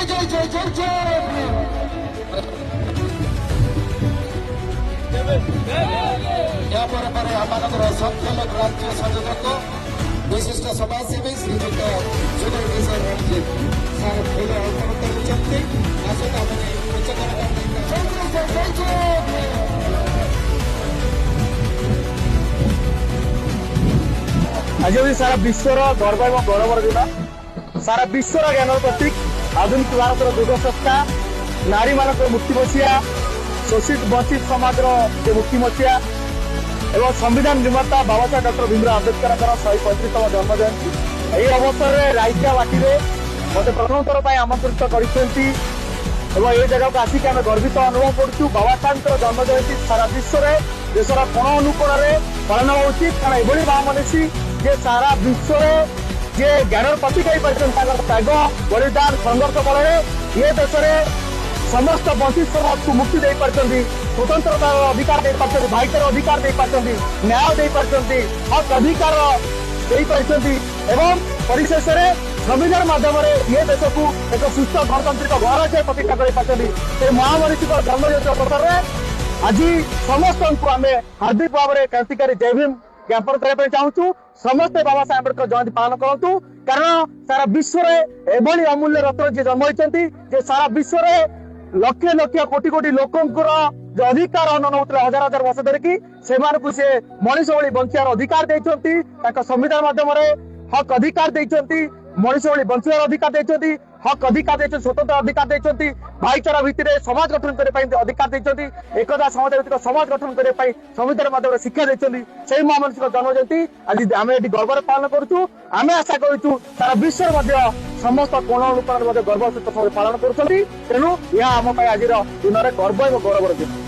জয় জয় জয় জয় यापर संख्यालघु राज्य संयोजक विशिष्ट समाजसेवी श्रीजुक्त जुगल किशोर रणजीत सार फूल अर्पण कर आज भी सारा विश्वर गर्व और गौरवर दिन सारा विश्वर ज्ञान प्रतीक आधुनिक भारत दुर्ग संस्था नारी मान मुक्ति बसिया शोषित वंचित समाज मुक्ति बसिया एवं संविधान निर्माता बाबा साहेब डॉक्टर भीमराव अम्बेडकर 135तम जन्म जयंती यही अवसर में राइजावाटी मत प्रथम थर पर आमंत्रित कर जगह को आसिक आम गर्वित अनुभव करूँ। बाबा साहेब जन्म जयंती सारा विश्व में देशर कोण अनुकोण में पालन होगा उचित कारण ये महामनीषी जे सारा विश्व में जे ज्ञान प्रतीक हो त्याग बलिदान संघर्ष बल ये देश में समस्त वंचित समाज को मुक्ति दे पार्टी स्वतंत्रता अधिकार दे पार्टी भाईचार अधिकार दे पार्टी न्याय दे पार्टी हक अधिकार दे पार्टी एवं परिशेष में संविधान माध्यम ये देश को एक सुस्थ गणतांत्रिक गणराज्य प्रतिष्ठा कर पार्टी महामनीषी जन्म जयंती अवसर में आज समस्त को आम हार्दिक भाव में क्रांतिकारी जय भीम ज्ञापन करने चाहूँ। समस्ते बाबा साहेब अम्बेडकर जयंती पालन करूँ कारण सारा विश्व में एभली अमूल्य रत्न जी जन्म होती सारा विश्व में लक्ष लक्ष कोटी कोटी लोकंर जो अधिकार हनन होता हजार हजार वर्ष धरिकी से मनीष भली बंचार अधिकार देते संविधान माध्यम हक अधिकार देते मनीष भली बंचार अधिकार देते हक अधिकार देते स्वतंत्र अधिकार देते भाईचारा भित्तिर समाज गठन करने अधिकार देते एकता समाज भित्तिक समाज गठन करने संविधान माध्यम शिक्षा देते से महामनीषी जन्म जयंती आज आम ये गर्व पालन करुँ। आम आशा करूँ सारा विश्व समस्त कोण अनुकोण गर्व सहित पालन करुँच तेणु यह आम आज दिन में गर्व और गौरवर दिन।